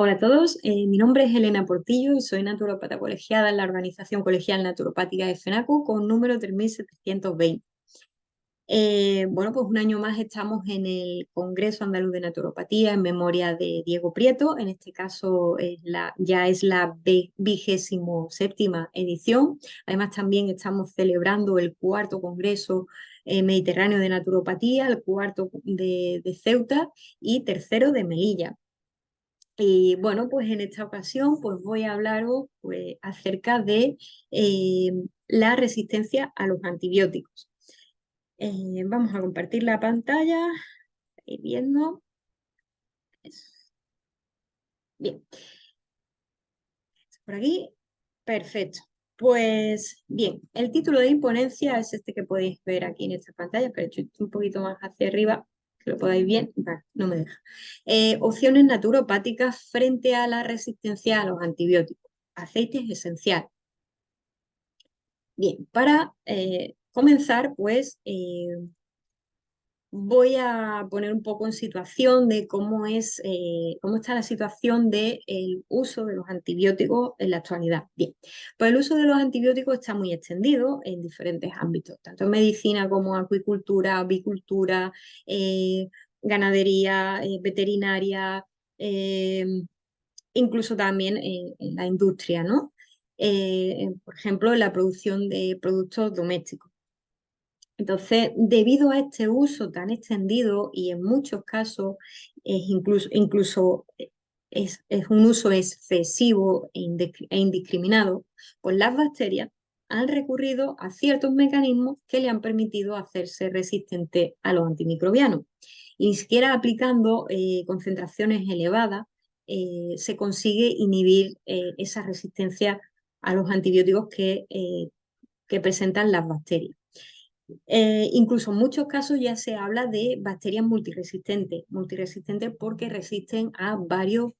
Hola a todos, mi nombre es Elena Portillo y soy naturópata colegiada en la Organización Colegial Naturopática de FENACU con número 3720. Bueno, pues un año más estamos en el Congreso Andaluz de Naturopatía en memoria de Diego Prieto. En este caso ya es la 27ª edición. Además también estamos celebrando el cuarto Congreso Mediterráneo de Naturopatía, el cuarto de Ceuta y tercero de Melilla. Y bueno, pues en esta ocasión pues voy a hablaros pues, acerca de eh, la resistencia a los antibióticos. Vamos a compartir la pantalla, ir viendo. Bien, por aquí, perfecto. Pues bien, el título de imponencia es este que podéis ver aquí en esta pantalla, pero he hecho un poquito más hacia arriba, que lo podáis bien. Vale, no me deja. Opciones naturopáticas frente a la resistencia a los antibióticos. Aceites esenciales. Bien, para comenzar, pues voy a poner un poco en situación de cómo está la situación del uso de los antibióticos en la actualidad. Bien, pues el uso de los antibióticos está muy extendido en diferentes ámbitos, tanto en medicina como acuicultura, avicultura, eh, ganadería, veterinaria, eh, incluso también en la industria, ¿no? Por ejemplo, en la producción de productos domésticos. Entonces, debido a este uso tan extendido y en muchos casos es incluso es un uso excesivo e indiscriminado, pues las bacterias han recurrido a ciertos mecanismos que le han permitido hacerse resistentes a los antimicrobianos. Y ni siquiera aplicando concentraciones elevadas se consigue inhibir esa resistencia a los antibióticos que presentan las bacterias. Incluso en muchos casos ya se habla de bacterias multiresistentes porque resisten a varios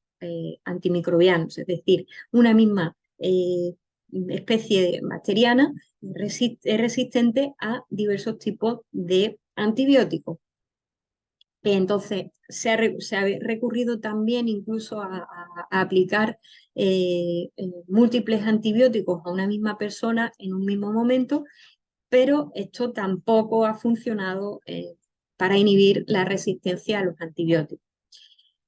antimicrobianos, es decir, una misma especie bacteriana es resistente a diversos tipos de antibióticos. Entonces, se ha recurrido también incluso a aplicar múltiples antibióticos a una misma persona en un mismo momento, pero esto tampoco ha funcionado para inhibir la resistencia a los antibióticos.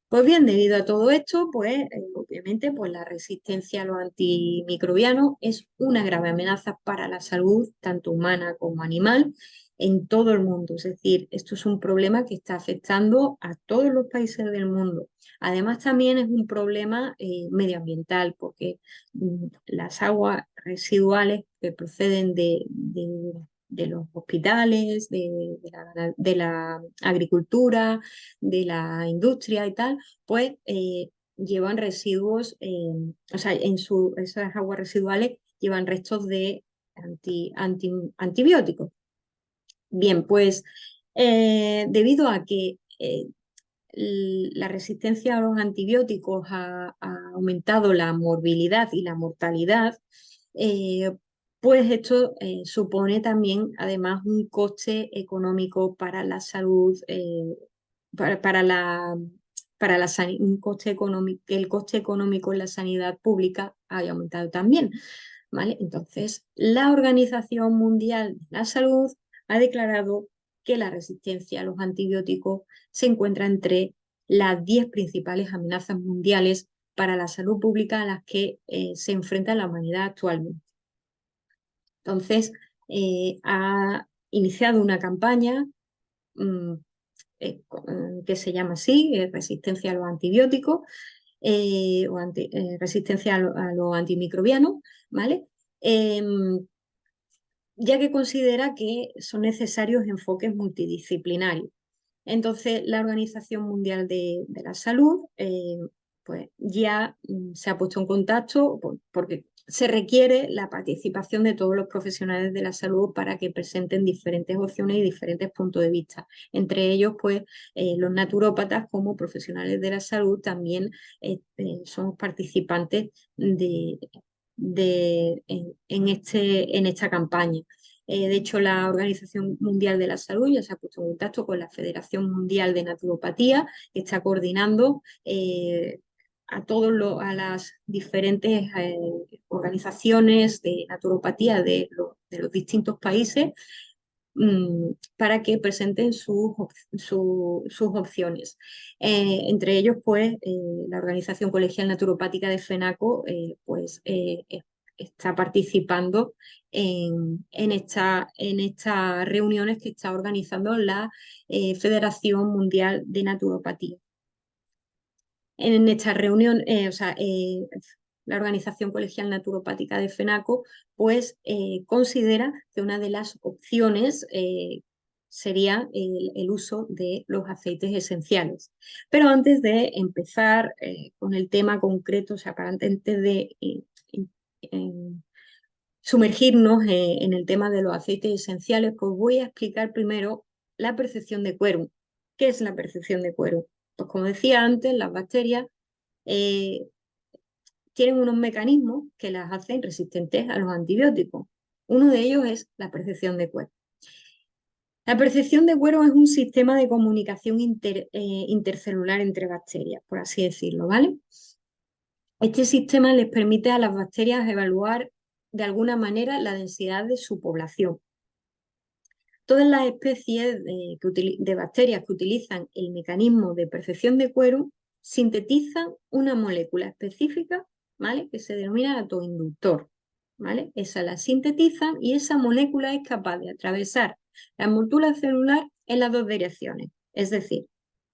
Pues bien, debido a todo esto, pues obviamente pues la resistencia a los antimicrobianos es una grave amenaza para la salud, tanto humana como animal, en todo el mundo. Es decir, esto es un problema que está afectando a todos los países del mundo. Además, también es un problema medioambiental, porque las aguas residuales que proceden de los hospitales, de la agricultura, de la industria y tal, pues llevan residuos, o sea, esas aguas residuales llevan restos de antibióticos. Bien, pues debido a que la resistencia a los antibióticos ha aumentado la morbilidad y la mortalidad, eh, pues esto supone también además un coste económico para la salud, para un coste económico, el coste económico en la sanidad pública ha aumentado también. ¿Vale? Entonces, la Organización Mundial de la Salud ha declarado que la resistencia a los antibióticos se encuentra entre las 10 principales amenazas mundiales para la salud pública a las que se enfrenta la humanidad actualmente. Entonces, ha iniciado una campaña mm, que se llama así, resistencia a los antibióticos, resistencia a los antimicrobianos, ¿vale? Ya que considera que son necesarios enfoques multidisciplinarios. Entonces, la Organización Mundial de la Salud pues ya se ha puesto en contacto porque se requiere la participación de todos los profesionales de la salud para que presenten diferentes opciones y diferentes puntos de vista. Entre ellos, pues, los naturópatas como profesionales de la salud también son participantes en esta campaña. De hecho, la Organización Mundial de la Salud ya se ha puesto en contacto con la Federación Mundial de Naturopatía, que está coordinando a las diferentes organizaciones de naturopatía de los distintos países para que presenten sus opciones. Entre ellos, pues, la Organización Colegial Naturopática de FENACO pues, está participando en estas reuniones que está organizando la Federación Mundial de Naturopatía. En esta reunión, la Organización Colegial Naturopática de FENACO, pues considera que una de las opciones sería el uso de los aceites esenciales. Pero antes de empezar con el tema concreto, o sea, antes de sumergirnos en el tema de los aceites esenciales, pues voy a explicar primero la percepción de Quorum. ¿Qué es la percepción de Quorum? Pues como decía antes, las bacterias eh, tienen unos mecanismos que las hacen resistentes a los antibióticos. Uno de ellos es la percepción de cuero. La percepción de cuero es un sistema de comunicación intercelular entre bacterias, por así decirlo, ¿vale? Este sistema les permite a las bacterias evaluar de alguna manera la densidad de su población. Todas las especies de bacterias que utilizan el mecanismo de percepción de cuero sintetizan una molécula específica, ¿vale? Que se denomina autoinductor, ¿vale? Esa la sintetizan y esa molécula es capaz de atravesar la envoltura celular en las dos direcciones, es decir,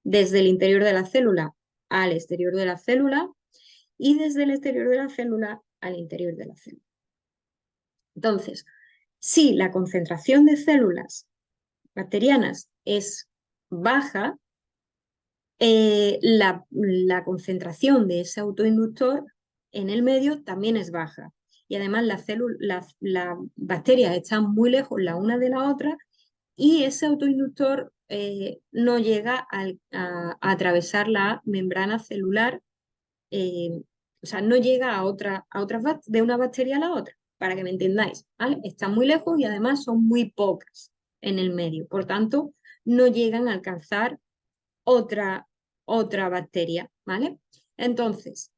desde el interior de la célula al exterior de la célula y desde el exterior de la célula al interior de la célula. Entonces, si la concentración de células bacterianas es baja, la concentración de ese autoinductor en el medio también es baja. Y además las bacterias están muy lejos la una de la otra y ese autoinductor no llega a atravesar la membrana celular, o sea, no llega de una bacteria a la otra, para que me entendáis, ¿vale? Están muy lejos y además son muy pocas en el medio, por tanto, no llegan a alcanzar otra, otra bacteria, ¿vale? Entonces,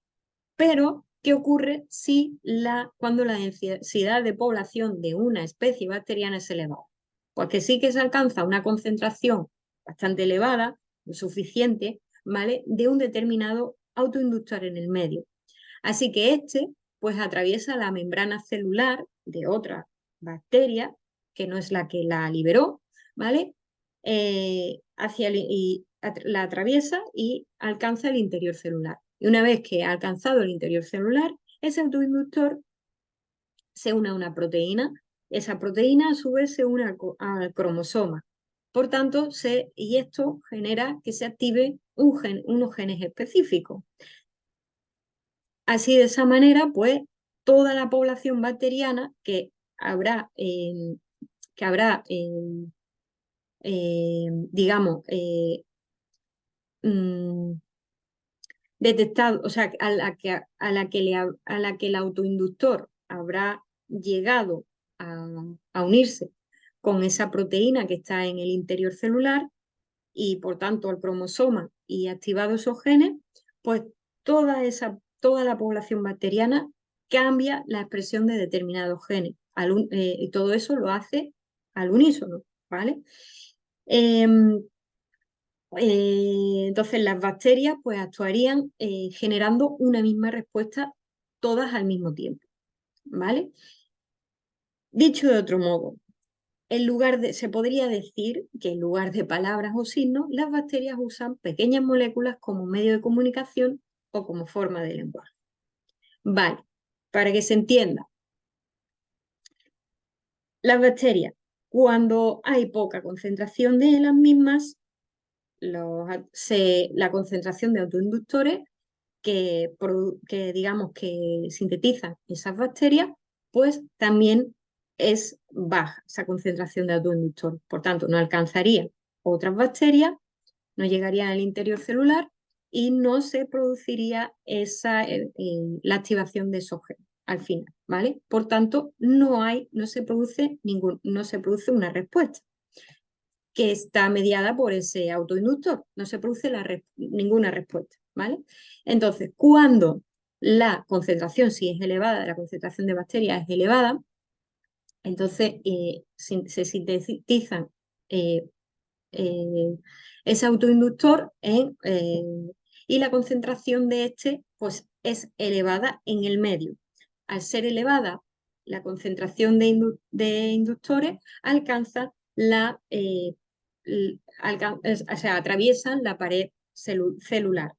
pero, ¿qué ocurre cuando la densidad de población de una especie bacteriana es elevada? Pues que sí que se alcanza una concentración bastante elevada, lo suficiente, ¿vale? De un determinado autoinductor en el medio. Así que este, pues atraviesa la membrana celular de otra bacteria, que no es la que la liberó, ¿vale? La atraviesa y alcanza el interior celular. Y una vez que ha alcanzado el interior celular, ese autoinductor se une a una proteína. Esa proteína a su vez se une al cromosoma. Por tanto, y esto genera que se active unos genes específicos. Así, de esa manera, pues toda la población bacteriana digamos, mm, detectado, o sea, a la que el autoinductor habrá llegado a, a unirse con esa proteína que está en el interior celular y por tanto al cromosoma y activado esos genes, pues toda la población bacteriana cambia la expresión de determinados genes. Y todo eso lo hace al unísono, ¿vale? Entonces las bacterias pues actuarían generando una misma respuesta todas al mismo tiempo, ¿vale? Dicho de otro modo, se podría decir que en lugar de palabras o signos, las bacterias usan pequeñas moléculas como medio de comunicación o como forma de lenguaje. Vale, para que se entienda, las bacterias, cuando hay poca concentración de las mismas, la concentración de autoinductores que digamos que sintetizan esas bacterias, pues también es baja esa concentración de autoinductor. Por tanto, no alcanzaría otras bacterias, no llegaría al interior celular y no se produciría la activación de esos genes al final, ¿vale? Por tanto, no se produce una respuesta que está mediada por ese autoinductor. No se produce ninguna respuesta. ¿vale? Entonces, cuando la concentración, si es elevada, la concentración de bacterias es elevada, entonces se sintetizan eh, eh, ese autoinductor y la concentración de este pues, es elevada en el medio. Al ser elevada, la concentración de inductores alcanza o sea, atraviesan la pared celular,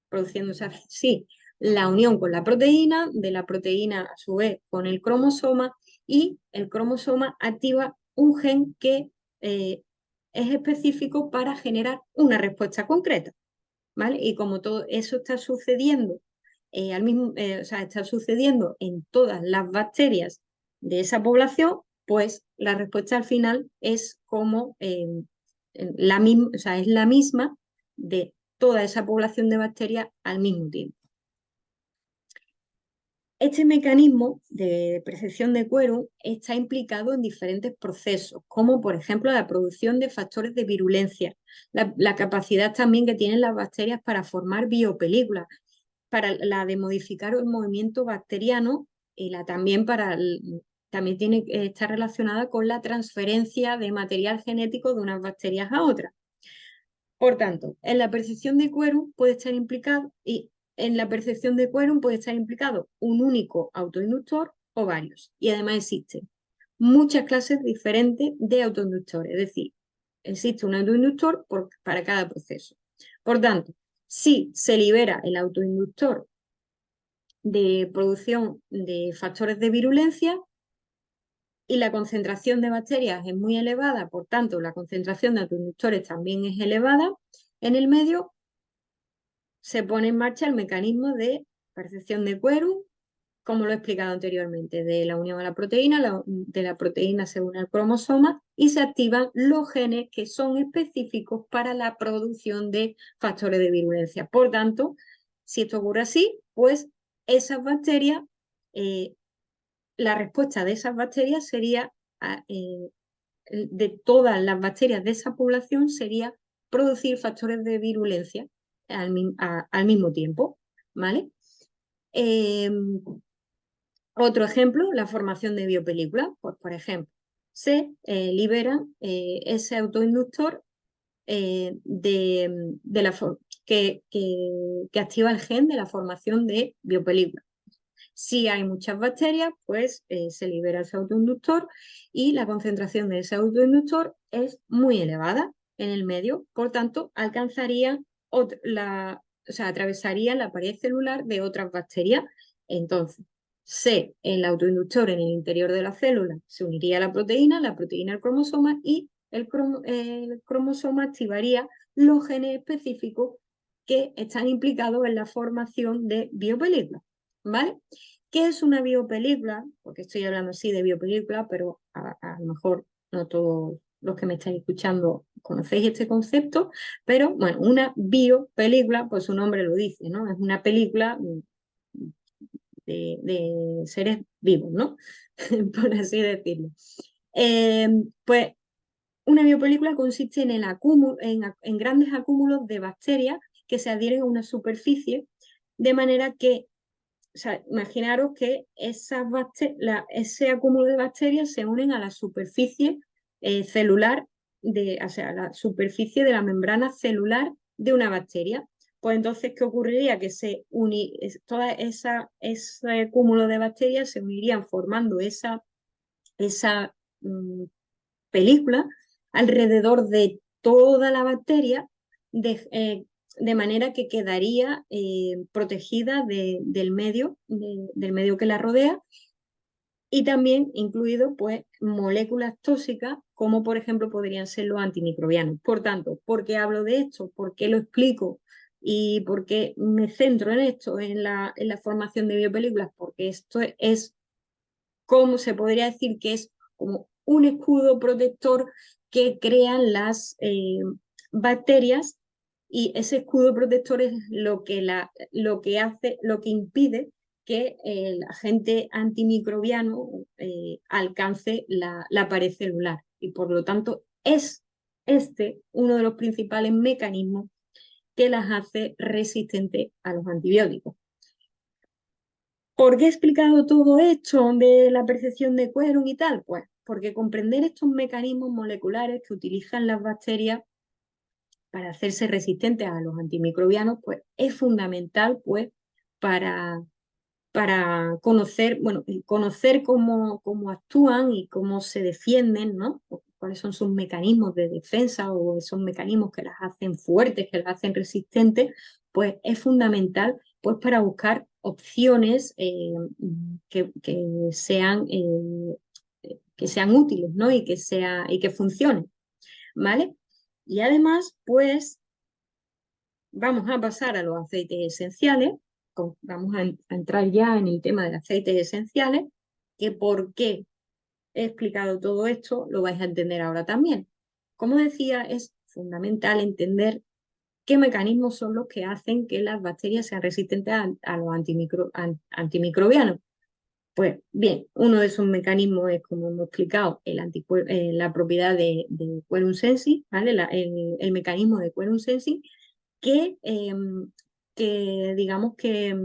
produciéndose así la unión con la proteína, de la proteína a su vez con el cromosoma, y el cromosoma activa un gen que eh, es específico para generar una respuesta concreta, ¿vale? Y como todo eso está sucediendo o sea, está sucediendo en todas las bacterias de esa población, pues la respuesta al final es como la misma, o sea, es la misma de toda esa población de bacterias al mismo tiempo. Este mecanismo de percepción de quórum está implicado en diferentes procesos, como por ejemplo la producción de factores de virulencia, la capacidad también que tienen las bacterias para formar biopelículas, para la de modificar el movimiento bacteriano y también tiene que estar relacionada con la transferencia de material genético de unas bacterias a otras. Por tanto, en la percepción de quórum puede estar implicado un único autoinductor o varios. Y además existen muchas clases diferentes de autoinductores, es decir, existe un autoinductor para cada proceso. Por tanto, si se libera el autoinductor de producción de factores de virulencia y la concentración de bacterias es muy elevada, por tanto, la concentración de autoinductores también es elevada, en el medio se pone en marcha el mecanismo de percepción de quórum, como lo he explicado anteriormente, de la unión a la proteína, de la proteína se une al cromosoma y se activan los genes que son específicos para la producción de factores de virulencia. Por tanto, si esto ocurre así, pues esas bacterias, eh, la respuesta de esas bacterias sería, de todas las bacterias de esa población, sería producir factores de virulencia al mismo tiempo, ¿vale? Eh, Otro ejemplo, la formación de biopelículas. Pues, por ejemplo, se libera ese autoinductor de que activa el gen de la formación de biopelículas. Si hay muchas bacterias, pues se libera ese autoinductor y la concentración de ese autoinductor es muy elevada en el medio, por tanto, o sea, atravesaría la pared celular de otras bacterias. Entonces, el autoinductor en el interior de la célula se uniría a la proteína al cromosoma y el cromosoma activaría los genes específicos que están implicados en la formación de biopelículas, ¿vale? ¿Qué es una biopelícula? Porque estoy hablando así de biopelícula, pero a lo mejor no todos los que me estáis escuchando conocéis este concepto, pero bueno, una biopelícula, pues su nombre lo dice, ¿no? Es una película de seres vivos, ¿no? Por así decirlo. Pues una biopelícula consiste en grandes acúmulos de bacterias que se adhieren a una superficie, de manera que, o sea, imaginaros que ese acúmulo de bacterias se unen a la superficie celular, o sea, a la superficie de la membrana celular de una bacteria. Pues entonces, ¿qué ocurriría? Que ese cúmulo de bacterias se unirían formando esa película alrededor de toda la bacteria, de manera que quedaría protegida del medio que la rodea, y también incluido pues moléculas tóxicas como por ejemplo podrían ser los antimicrobianos. Por tanto, ¿por qué hablo de esto? ¿Por qué lo explico? ¿Y por qué me centro en esto, en la formación de biopelículas? Porque esto es como se podría decir que es como un escudo protector que crean las bacterias, y ese escudo protector es lo que impide que el agente antimicrobiano alcance la pared celular, y por lo tanto es uno de los principales mecanismos que las hace resistentes a los antibióticos. ¿Por qué he explicado todo esto de la percepción de querum y tal? Pues porque comprender estos mecanismos moleculares que utilizan las bacterias para hacerse resistentes a los antimicrobianos, pues es fundamental pues, para, para conocer, bueno, conocer cómo actúan y cómo se defienden, ¿no? Cuáles son sus mecanismos de defensa o esos mecanismos que las hacen fuertes, que las hacen resistentes, pues es fundamental pues, para buscar opciones que sean útiles, ¿no? Y que funcionen, ¿vale? Y además, pues vamos a pasar a los aceites esenciales. Vamos a entrar ya en el tema de aceites esenciales, que por qué he explicado todo esto lo vais a entender ahora también. Como decía, es fundamental entender qué mecanismos son los que hacen que las bacterias sean resistentes a los antimicrobianos. Pues bien, uno de esos mecanismos es, como hemos explicado, la propiedad de quorum sensing, ¿vale? El mecanismo de quorum sensing que, que digamos que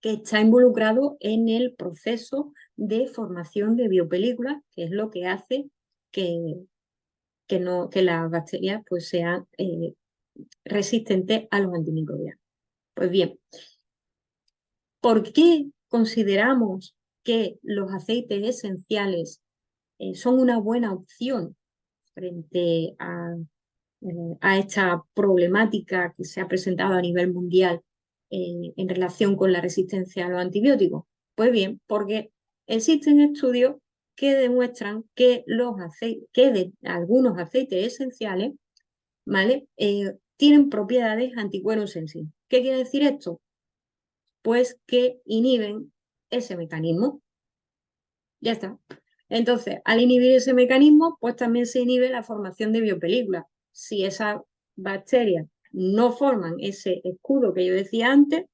está involucrado en el proceso de formación de biopelículas, que es lo que hace que, que las bacterias pues, sean resistentes a los antimicrobianos. Pues bien, ¿por qué consideramos que los aceites esenciales son una buena opción frente a esta problemática que se ha presentado a nivel mundial en relación con la resistencia a los antibióticos? Pues bien, porque existen estudios que demuestran que, algunos aceites esenciales, ¿vale? Tienen propiedades antiquerum sensing. ¿Qué quiere decir esto? Pues que inhiben ese mecanismo. Ya está. Entonces, al inhibir ese mecanismo, pues también se inhibe la formación de biopelículas. Si esas bacterias no forman ese escudo que yo decía antes,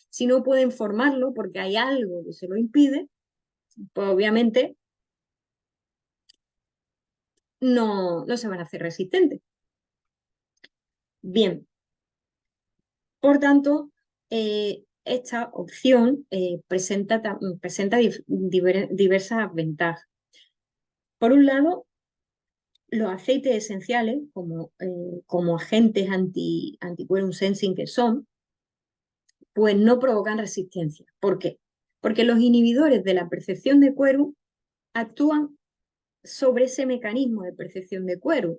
si no pueden formarlo porque hay algo que se lo impide, pues obviamente no se van a hacer resistentes. Bien, por tanto, esta opción presenta diversas ventajas. Por un lado, los aceites esenciales, como agentes anti-querum sensing que son, pues no provocan resistencia. ¿Por qué? Porque los inhibidores de la percepción de querum actúan sobre ese mecanismo de percepción de querum.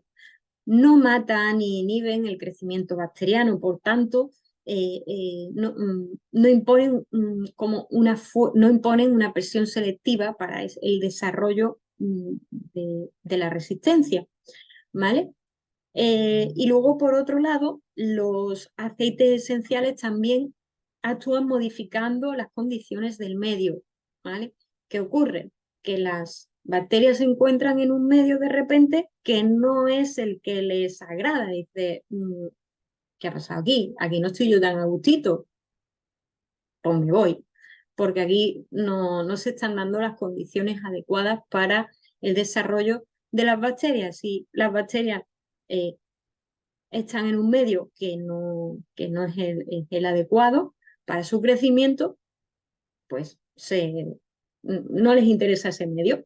No matan ni inhiben el crecimiento bacteriano, por tanto, no imponen no imponen una presión selectiva para el desarrollo de la resistencia, ¿vale? Y luego, por otro lado, los aceites esenciales también actúan modificando las condiciones del medio, ¿vale? ¿Qué ocurre? Que las bacterias se encuentran en un medio de repente que no es el que les agrada. Dice, ¿qué ha pasado aquí? Aquí no estoy yo tan a gustito, pues me voy, porque aquí no se están dando las condiciones adecuadas para el desarrollo de las bacterias. Si las bacterias eh, están en un medio que no es el adecuado para su crecimiento, pues no les interesa ese medio.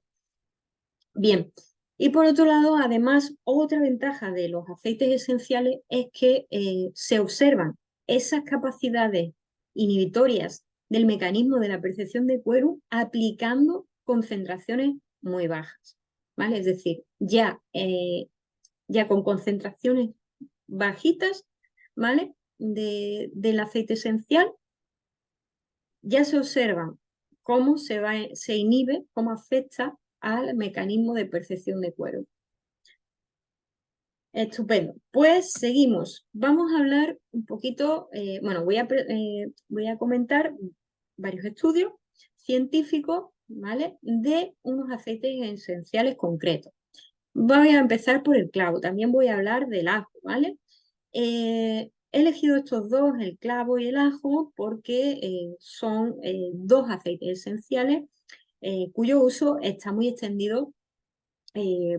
Bien, y por otro lado, además, otra ventaja de los aceites esenciales es que se observan esas capacidades inhibitorias del mecanismo de la percepción de querum aplicando concentraciones muy bajas, ¿vale? Es decir, ya con concentraciones bajitas, ¿vale? Del aceite esencial, ya se observa cómo se inhibe, cómo afecta al mecanismo de percepción de querum. Estupendo. Pues seguimos. Vamos a hablar un poquito, bueno, voy a comentar varios estudios científicos, ¿vale? De unos aceites esenciales concretos. Voy a empezar por el clavo. También voy a hablar del ajo, ¿vale? He elegido estos dos, el clavo y el ajo, porque son dos aceites esenciales cuyo uso está muy extendido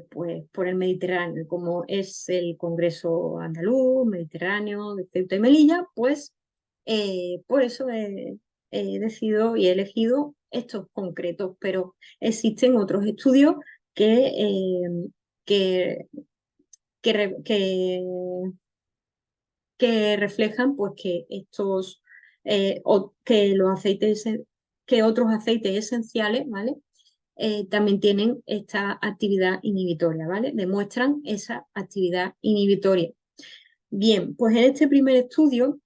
pues por el Mediterráneo, como es el Congreso Andaluz, Mediterráneo, de Ceuta y Melilla, pues por eso he decidido y he elegido estos concretos, pero existen otros estudios que, que, que que reflejan pues que estos o que los aceites que otros aceites esenciales, ¿vale? También tienen esta actividad inhibitoria, ¿vale? Demuestran esa actividad inhibitoria. Bien, pues en este primer estudio,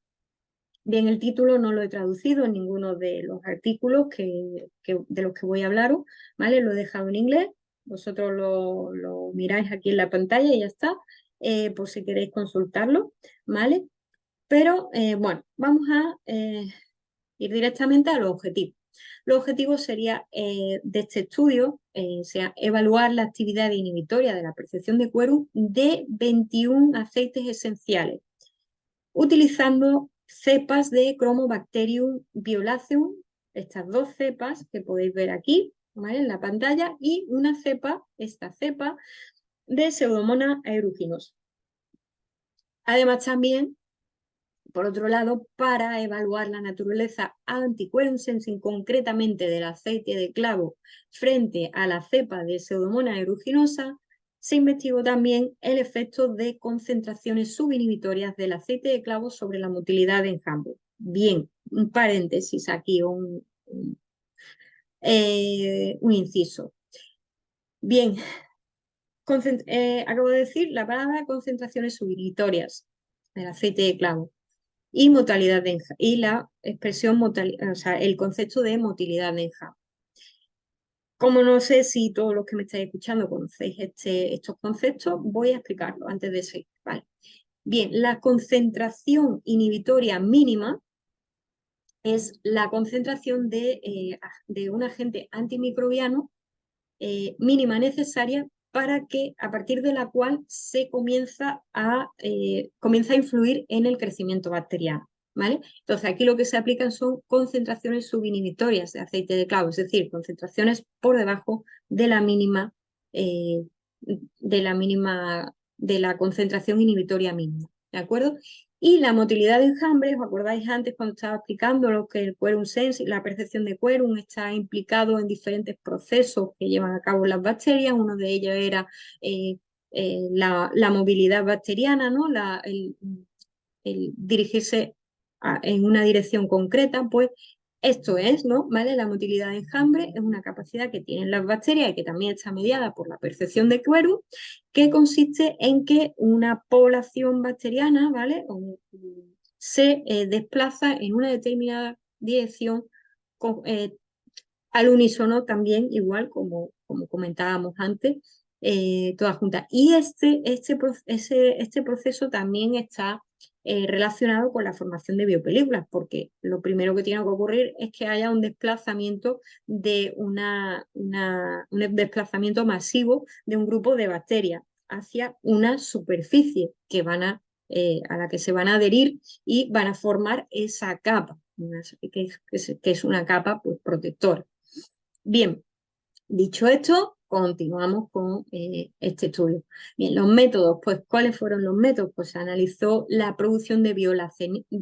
bien, el título no lo he traducido en ninguno de los artículos de los que voy a hablaros, ¿vale? Lo he dejado en inglés, vosotros lo miráis aquí en la pantalla y ya está, por si queréis consultarlo, ¿vale? Pero bueno, vamos a ir directamente a los objetivos. Los objetivos sería de este estudio, sea evaluar la actividad inhibitoria de la percepción de quórum de 21 aceites esenciales, utilizando cepas de Chromobacterium violaceum, estas dos cepas que podéis ver aquí, ¿vale? En la pantalla, y una cepa, esta cepa, de Pseudomonas aeruginosa. Además, también por otro lado, para evaluar la naturaleza anti-quorum sensing concretamente del aceite de clavo frente a la cepa de Pseudomonas aeruginosa, se investigó también el efecto de concentraciones subinhibitorias del aceite de clavo sobre la motilidad de enjambre. Bien, un paréntesis aquí, un inciso. Bien, acabo de decir la palabra concentraciones subinhibitorias del aceite de clavo y y la expresión o sea, el concepto de motilidad de enjambre. Como no sé si todos los que me estáis escuchando conocéis estos conceptos, voy a explicarlo antes de seguir. ¿Vale? Bien, la concentración inhibitoria mínima es la concentración de un agente antimicrobiano mínima necesaria para que, a partir de la cual se comienza a influir en el crecimiento bacteriano. ¿Vale? Entonces, aquí lo que se aplican son concentraciones subinhibitorias de aceite de clavo, es decir, concentraciones por debajo de la mínima, de la concentración inhibitoria mínima. ¿De acuerdo? Y la motilidad de enjambre, ¿os acordáis antes cuando estaba explicando lo que el quorum sense, la percepción de quorum está implicado en diferentes procesos que llevan a cabo las bacterias? Uno de ellos era la movilidad bacteriana, ¿no? El dirigirse en una dirección concreta, pues esto es, ¿no? ¿Vale? La motilidad de enjambre es una capacidad que tienen las bacterias y que también está mediada por la percepción de quorum, que consiste en que una población bacteriana, ¿vale? Se desplaza en una determinada dirección al unísono también, igual como comentábamos antes, todas juntas. Y este proceso también está relacionado con la formación de biopelículas, porque lo primero que tiene que ocurrir es que haya un desplazamiento un desplazamiento masivo de un grupo de bacterias hacia una superficie a la que se van a adherir y van a formar esa capa, que es una capa pues, protectora. Bien, dicho esto, continuamos con este estudio. Bien, los métodos, pues, ¿cuáles fueron los métodos? Pues se analizó la producción de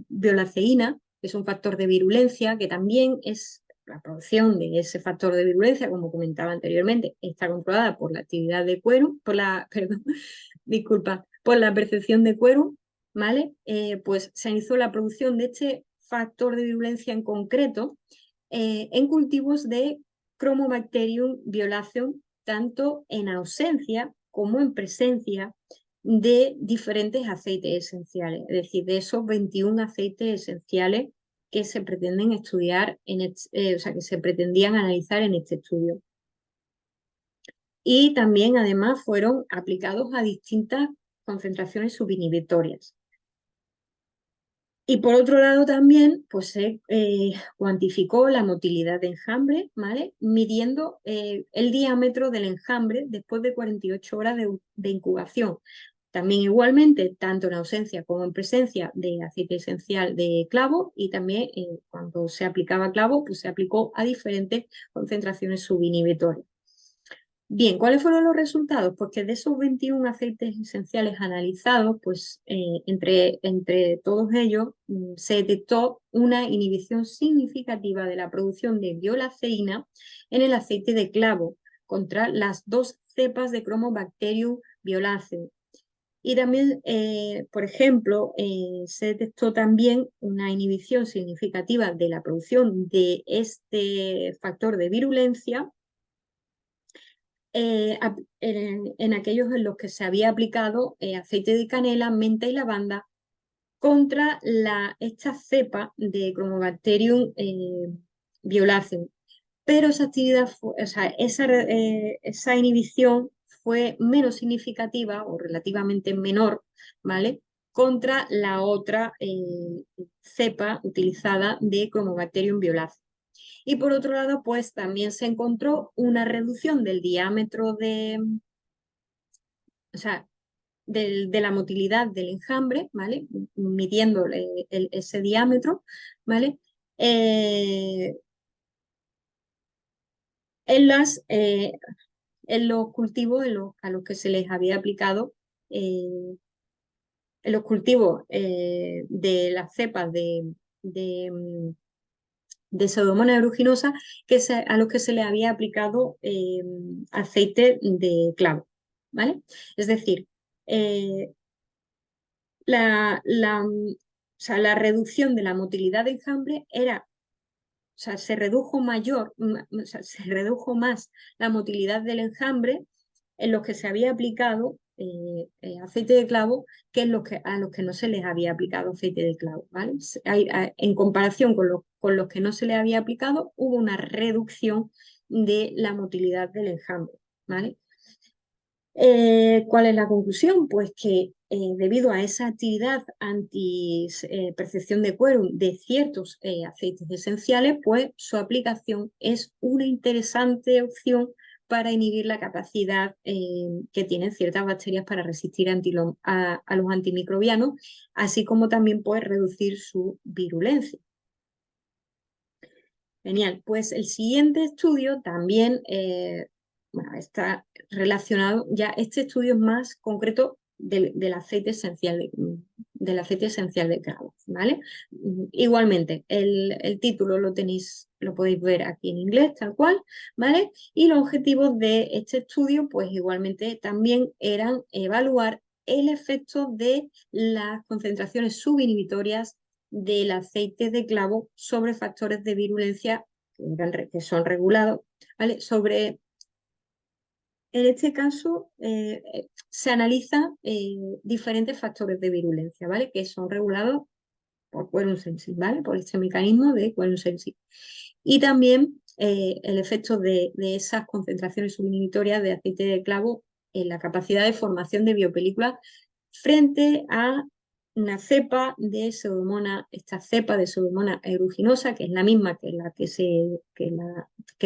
violaceína, que es un factor de virulencia, que también es la producción de ese factor de virulencia, como comentaba anteriormente, está controlada por la actividad de quorum, perdón, disculpa, por la percepción de quorum, ¿vale? Pues se analizó la producción de este factor de virulencia en concreto en cultivos de Chromobacterium violaceum, tanto en ausencia como en presencia de diferentes aceites esenciales, es decir, de esos 21 aceites esenciales que se pretenden estudiar, o sea, que se pretendían analizar en este estudio. Y también, además, fueron aplicados a distintas concentraciones subinhibitorias. Y por otro lado también pues, se cuantificó la motilidad de enjambre, ¿vale? Midiendo el diámetro del enjambre después de 48 horas de incubación. También igualmente, tanto en ausencia como en presencia de aceite esencial de clavo, y también cuando se aplicaba clavo, pues se aplicó a diferentes concentraciones subinhibitorias. Bien, ¿cuáles fueron los resultados? Pues que de esos 21 aceites esenciales analizados, pues entre todos ellos se detectó una inhibición significativa de la producción de violaceína en el aceite de clavo contra las dos cepas de Chromobacterium violaceo. Y también, por ejemplo, se detectó también una inhibición significativa de la producción de este factor de virulencia en aquellos en los que se había aplicado aceite de canela, menta y lavanda contra esta cepa de Chromobacterium violaceo. Pero esa actividad, o sea, esa inhibición fue menos significativa o relativamente menor, ¿vale? Contra la otra cepa utilizada de Chromobacterium violaceo. Y por otro lado, pues también se encontró una reducción del diámetro o sea, de la motilidad del enjambre, ¿vale? Midiendo ese diámetro, ¿vale? Eh, en, las, en los cultivos a los que se les había aplicado, en los cultivos de las cepas de de Pseudomonas aeruginosa a los que se le había aplicado aceite de clavo, ¿vale? Es decir, eh, o sea, la reducción de la motilidad de enjambre era, o sea, o sea, se redujo más la motilidad del enjambre en los que se había aplicado aceite de clavo que, a los que no se les había aplicado aceite de clavo, ¿vale? En comparación con los que no se les había aplicado, hubo una reducción de la motilidad del enjambre, ¿vale? ¿Cuál es la conclusión? Pues que debido a esa actividad anti-percepción de quórum de ciertos aceites esenciales, pues su aplicación es una interesante opción para inhibir la capacidad que tienen ciertas bacterias para resistir a los antimicrobianos, así como también puede reducir su virulencia. Genial. Pues el siguiente estudio también bueno, está relacionado, ya este estudio es más concreto del aceite esencial del aceite esencial de clavo, ¿vale? Igualmente, el título lo podéis ver aquí en inglés, tal cual, ¿vale? Y los objetivos de este estudio, pues igualmente también eran evaluar el efecto de las concentraciones subinhibitorias del aceite de clavo sobre factores de virulencia que son regulados, ¿vale? En este caso, se analizan diferentes factores de virulencia, ¿vale? Que son regulados por quorum sensing, ¿vale? Por este mecanismo de quorum sensing. Y también el efecto de esas concentraciones subinhibitorias de aceite de clavo en la capacidad de formación de biopelículas frente a una cepa de Pseudomonas, esta cepa de Pseudomonas aeruginosa, que es la misma que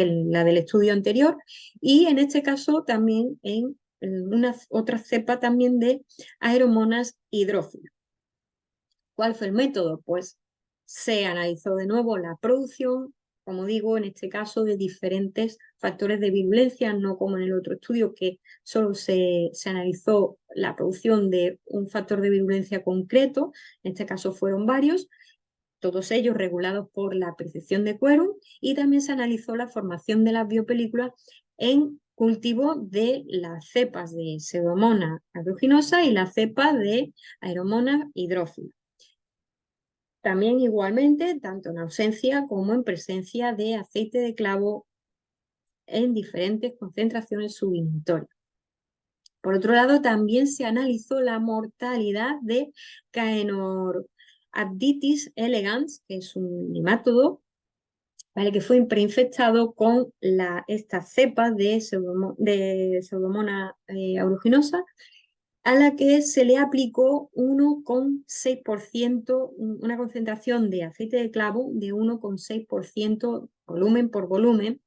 la del estudio anterior, y en este caso también en una otra cepa también de Aeromonas hidrófilas. ¿Cuál fue el método? Pues se analizó de nuevo la producción, como digo, en este caso de diferentes factores de virulencia, no como en el otro estudio que solo se analizó la producción de un factor de virulencia concreto, en este caso fueron varios, todos ellos regulados por la percepción de quórum, y también se analizó la formación de las biopelículas en cultivo de las cepas de Pseudomonas aeruginosa y la cepa de Aeromonas hidrófilas. También igualmente, tanto en ausencia como en presencia de aceite de clavo en diferentes concentraciones subinhibitorias. Por otro lado, también se analizó la mortalidad de Caenorhabditis elegans, que es un nemátodo, ¿vale? Que fue preinfectado con estas cepas de Pseudomonas aeruginosa, a la que se le aplicó 1,6%, una concentración de aceite de clavo de 1,6% volumen por volumen,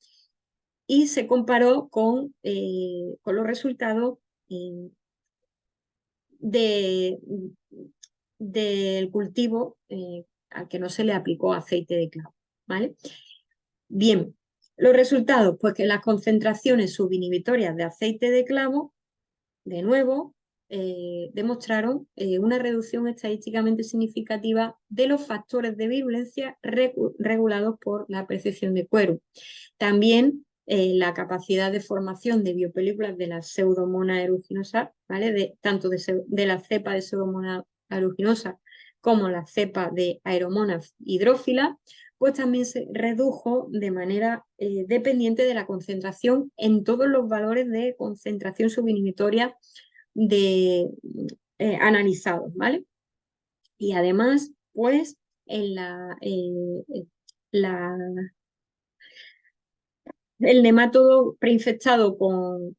y se comparó con los resultados eh, de, del cultivo al que no se le aplicó aceite de clavo, ¿vale? Bien, Los resultados, pues que las concentraciones subinhibitorias de aceite de clavo, de nuevo, demostraron una reducción estadísticamente significativa de los factores de virulencia regulados por la percepción de Quercus. También la capacidad de formación de biopelículas de la Pseudomonas aeruginosa, ¿vale? Tanto de la cepa de Pseudomonas aeruginosa como la cepa de Aeromonas hidrófila, pues también se redujo de manera dependiente de la concentración en todos los valores de concentración subinhibitoria analizados, ¿vale? Y además, pues, en el nemátodo preinfectado con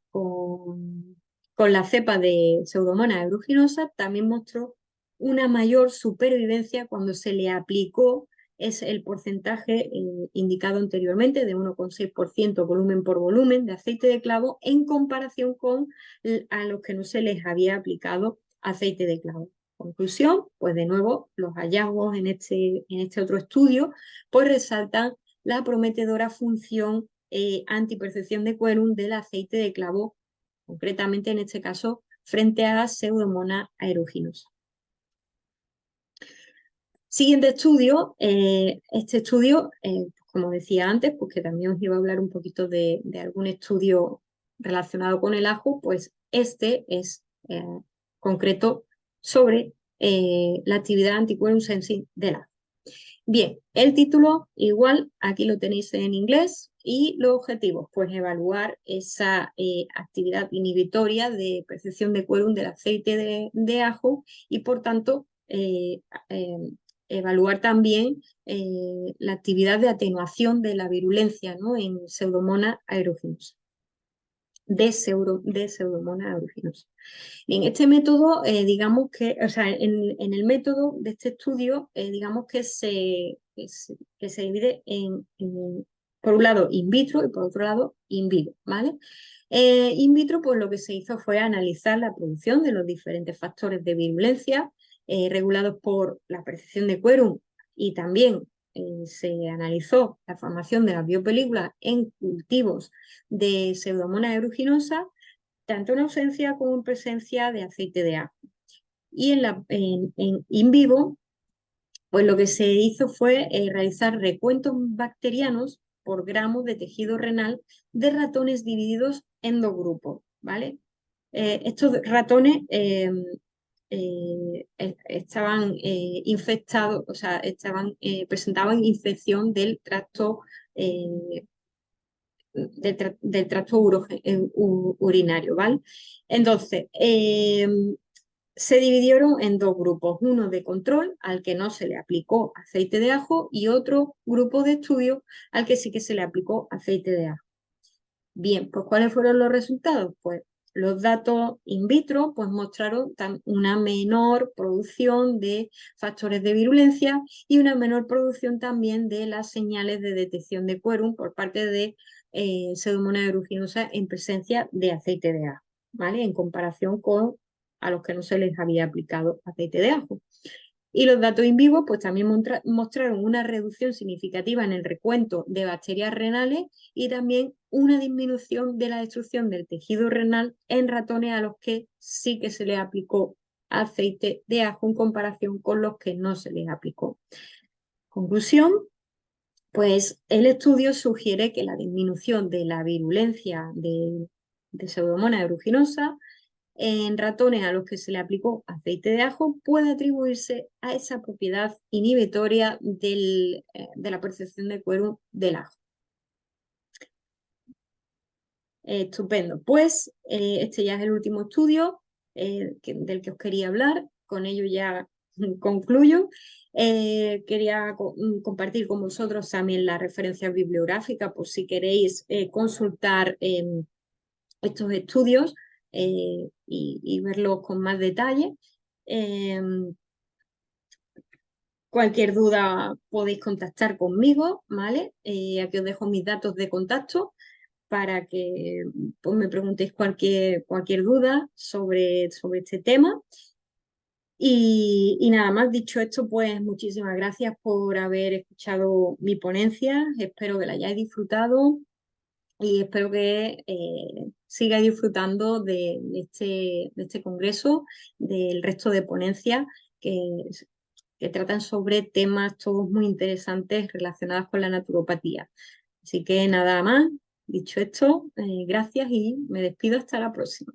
la cepa de Pseudomonas aeruginosa también mostró una mayor supervivencia cuando se le aplicó el porcentaje indicado anteriormente de 1,6% volumen por volumen de aceite de clavo en comparación con a los que no se les había aplicado aceite de clavo. Conclusión, pues de nuevo los hallazgos en este otro estudio pues resaltan la prometedora función antipercepción de Quercus del aceite de clavo, concretamente en este caso frente a Pseudomonas aeruginosa. Siguiente estudio, este estudio, como decía antes, pues que también os iba a hablar un poquito de algún estudio relacionado con el ajo, pues este es concreto sobre la actividad anti-Quercus sensing del ajo. Bien, el título igual, aquí lo tenéis en inglés y los objetivos, pues evaluar esa actividad inhibitoria de percepción de Quercus del aceite de ajo y por tanto evaluar también la actividad de atenuación de la virulencia, ¿no? En Pseudomonas aeruginosa, de Pseudomonas aeruginosa. En este método, digamos que, o sea, en el método de este estudio, digamos que se divide por un lado, in vitro y por otro lado, in vivo, ¿vale? In vitro, pues lo que se hizo fue analizar la producción de los diferentes factores de virulencia regulados por la percepción de Quercus y también se analizó la formación de las biopelículas en cultivos de Pseudomonas aeruginosa tanto en ausencia como en presencia de aceite de ajo. Y en in vivo, pues lo que se hizo fue realizar recuentos bacterianos por gramos de tejido renal de ratones divididos en dos grupos, ¿vale? Estos ratones estaban infectados, o sea, presentaban infección del tracto del tracto urinario, ¿vale? Entonces, se dividieron en dos grupos, uno de control al que no se le aplicó aceite de ajo y otro grupo de estudio al que sí que se le aplicó aceite de ajo. Bien, pues ¿cuáles fueron los resultados? Pues los datos in vitro pues, mostraron una menor producción de factores de virulencia y una menor producción también de las señales de detección de Quercus por parte de Pseudomonas aeruginosa en presencia de aceite de ajo, ¿vale? En comparación con a los que no se les había aplicado aceite de ajo. Y los datos in vivo pues, también mostraron una reducción significativa en el recuento de bacterias renales y también una disminución de la destrucción del tejido renal en ratones a los que sí que se les aplicó aceite de ajo en comparación con los que no se les aplicó. Conclusión, pues el estudio sugiere que la disminución de la virulencia de Pseudomonas aeruginosa en ratones a los que se le aplicó aceite de ajo puede atribuirse a esa propiedad inhibitoria de la percepción de Quercus del ajo. Estupendo. Pues este ya es el último estudio del que os quería hablar. Con ello ya concluyo. Quería compartir con vosotros también las referencias bibliográficas por si queréis consultar estos estudios y verlos con más detalle. Cualquier duda podéis contactar conmigo, ¿vale? Aquí os dejo mis datos de contacto para que pues, me preguntéis cualquier duda sobre este tema. Y nada más, dicho esto, pues muchísimas gracias por haber escuchado mi ponencia. Espero que la hayáis disfrutado y espero que sigáis disfrutando de este congreso, del resto de ponencias que, que tratan sobre temas todos muy interesantes relacionados con la naturopatía. Así que nada más, dicho esto, gracias y me despido hasta la próxima.